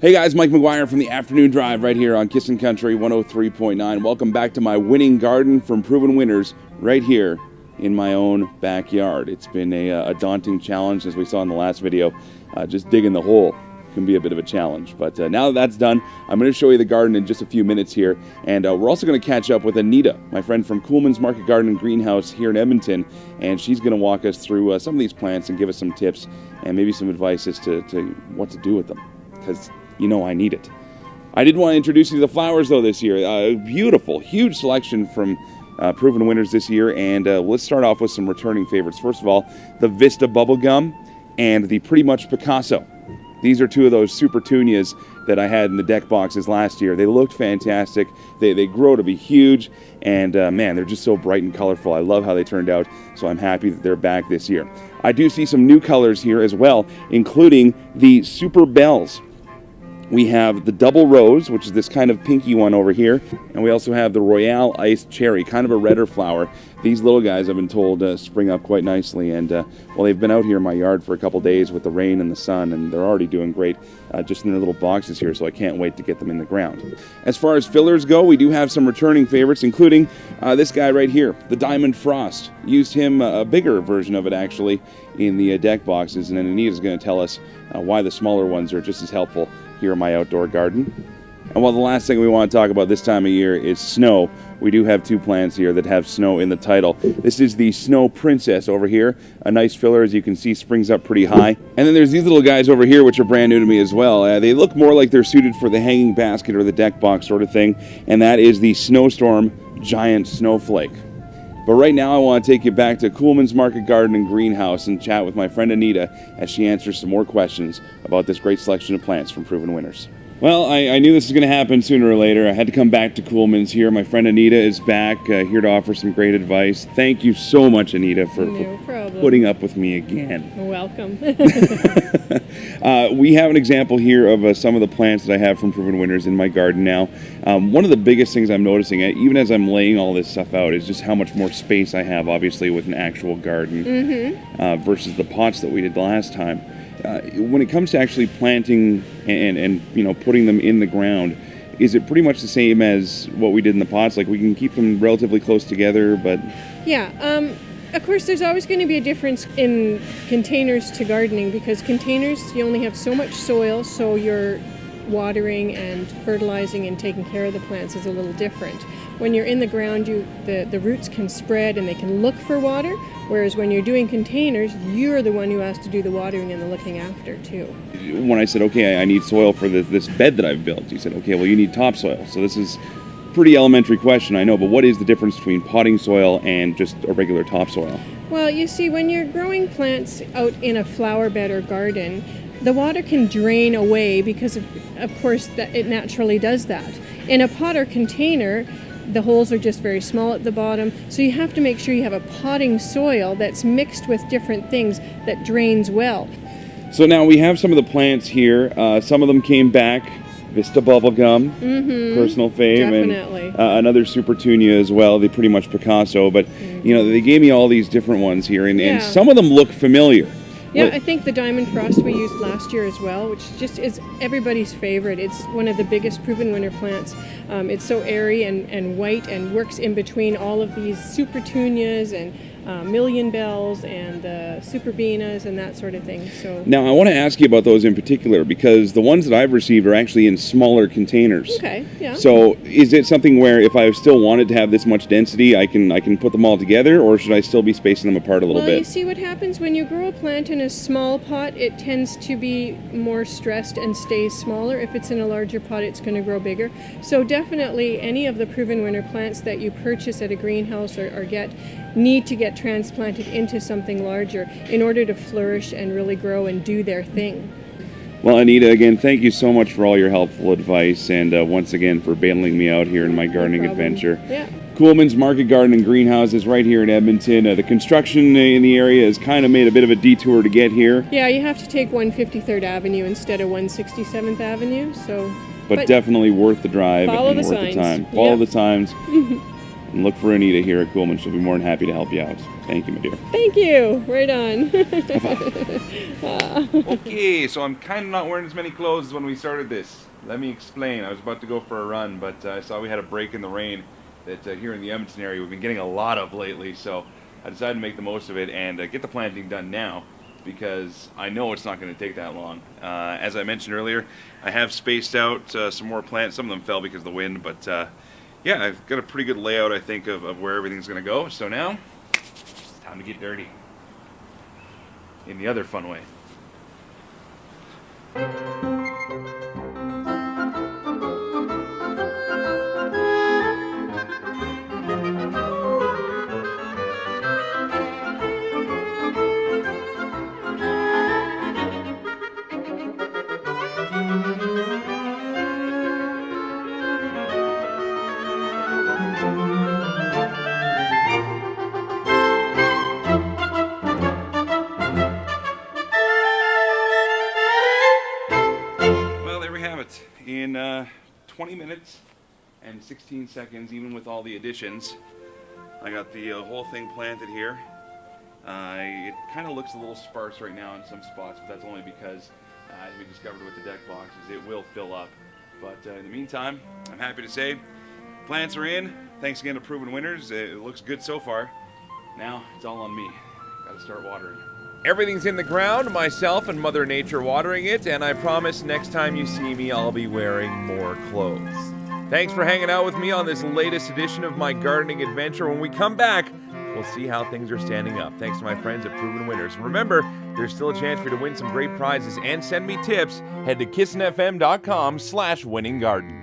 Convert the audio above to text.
Hey guys, Mike McGuire from the Afternoon Drive right here on Kissin' Country 103.9. Welcome back to my winning garden from Proven Winners right here in my own backyard. It's been a daunting challenge, as we saw in the last video. Just digging the hole can be a bit of a challenge. But now that that's done, I'm going to show you the garden in just a few minutes here. And we're also going to catch up with Anita, my friend from Kuhlman's Market Garden and Greenhouse here in Edmonton. And she's going to walk us through some of these plants and give us some tips and maybe some advice as to what to do with them. Because you know I need it. I did want to introduce you to the flowers, though, this year. Beautiful, huge selection from Proven Winners this year. And let's start off with some returning favorites. First of all, the Vista Bubblegum and the Pretty Much Picasso. These are two of those super petunias that I had in the deck boxes last year. They looked fantastic. They grow to be huge. And man, they're just so bright and colorful. I love how they turned out. So I'm happy that they're back this year. I do see some new colors here as well, including the Super Bells. We have the Double Rose, which is this kind of pinky one over here. And we also have the Royale Iced Cherry, kind of a redder flower. These little guys, I've been told, spring up quite nicely. And, well, they've been out here in my yard for a couple days with the rain and the sun, and they're already doing great just in their little boxes here, so I can't wait to get them in the ground. As far as fillers go, we do have some returning favorites, including this guy right here, the Diamond Frost. Used him, a bigger version of it, actually, in the deck boxes. And then Anita's going to tell us why the smaller ones are just as helpful here in my outdoor garden. And while the last thing we want to talk about this time of year is snow, we do have two plants here that have snow in the title. This is the Snow Princess over here. A nice filler, as you can see, springs up pretty high. And then there's these little guys over here, which are brand new to me as well. They look more like they're suited for the hanging basket or the deck box sort of thing. And that is the Snowstorm Giant Snowflake. But right now I want to take you back to Kuhlman's Market Garden and Greenhouse and chat with my friend Anita as she answers some more questions about this great selection of plants from Proven Winners. Well, I knew this was going to happen sooner or later. I had to come back to Kuhlman's here. My friend Anita is back here to offer some great advice. Thank you so much, Anita, for putting up with me again. Welcome. We have an example here of some of the plants that I have from Proven Winners in my garden now. One of the biggest things I'm noticing, even as I'm laying all this stuff out, is just how much more space I have, obviously, with an actual garden versus the pots that we did the last time. When it comes to actually planting and you know, putting them in the ground, is it pretty much the same as what we did in the pots? Like, we can keep them relatively close together, but... Yeah, of course there's always going to be a difference in containers to gardening, because containers, you only have so much soil, so your watering and fertilizing and taking care of the plants is a little different. When you're in the ground, the roots can spread and they can look for water, whereas when you're doing containers, you're the one who has to do the watering and the looking after too. When I said, okay, I need soil for this bed that I've built, you said, okay, well, you need topsoil. So this is a pretty elementary question, I know, but what is the difference between potting soil and just a regular topsoil? Well, you see, when you're growing plants out in a flower bed or garden, the water can drain away because of course it naturally does that. In a pot or container, the holes are just very small at the bottom, so you have to make sure you have a potting soil that's mixed with different things that drains well. So now we have some of the plants here. Some of them came back. Vista Bubblegum, personal fave, definitely. And another Super Petunia as well, the Pretty Much Picasso. But you know, they gave me all these different ones here, and some of them look familiar. Yeah, I think the Diamond Frost we used last year as well, which just is everybody's favorite. It's one of the biggest Proven Winner plants. It's so airy and white and works in between all of these Super Petunias and Million Bells and Super Beanas and that sort of thing. So now I want to ask you about those in particular, because the ones that I've received are actually in smaller containers. Okay, yeah. So is it something where if I still wanted to have this much density, I can put them all together, or should I still be spacing them apart a little bit? Well, you see what happens when you grow a plant in a small pot, it tends to be more stressed and stays smaller. If it's in a larger pot, it's going to grow bigger. So definitely any of the Proven Winner plants that you purchase at a greenhouse or need to get transplanted into something larger in order to flourish and really grow and do their thing. Well, Anita, again, thank you so much for all your helpful advice, and once again for bailing me out here in my gardening adventure. Yeah. Kuhlman's Market Garden and Greenhouse is right here in Edmonton. The construction in the area has kind of made a bit of a detour to get here. Yeah, you have to take 153rd Avenue instead of 167th Avenue, so... But definitely worth the drive and worth the time. Follow the times. And look for Anita here at Coolman. She'll be more than happy to help you out. Thank you, my dear. Thank you. Right on. Okay, so I'm kind of not wearing as many clothes as when we started this. Let me explain. I was about to go for a run, but I saw we had a break in the rain that here in the Edmonton area we've been getting a lot of lately. So I decided to make the most of it and get the planting done now, because I know it's not going to take that long. As I mentioned earlier, I have spaced out some more plants. Some of them fell because of the wind, but yeah, I've got a pretty good layout, I think, of where everything's going to go. So now, it's time to get dirty. In the other fun way. In 20 minutes and 16 seconds, even with all the additions, I got the whole thing planted here. It kind of looks a little sparse right now in some spots, but that's only because, as we discovered with the deck boxes, it will fill up. But in the meantime, I'm happy to say plants are in. Thanks again to Proven Winners. It looks good so far. Now it's all on me. Got to start watering. Everything's in the ground, myself and Mother Nature watering it, and I promise next time you see me, I'll be wearing more clothes. Thanks for hanging out with me on this latest edition of my gardening adventure. When we come back, we'll see how things are standing up. Thanks to my friends at Proven Winners. And remember, there's still a chance for you to win some great prizes and send me tips. Head to kissinfm.com/winninggarden.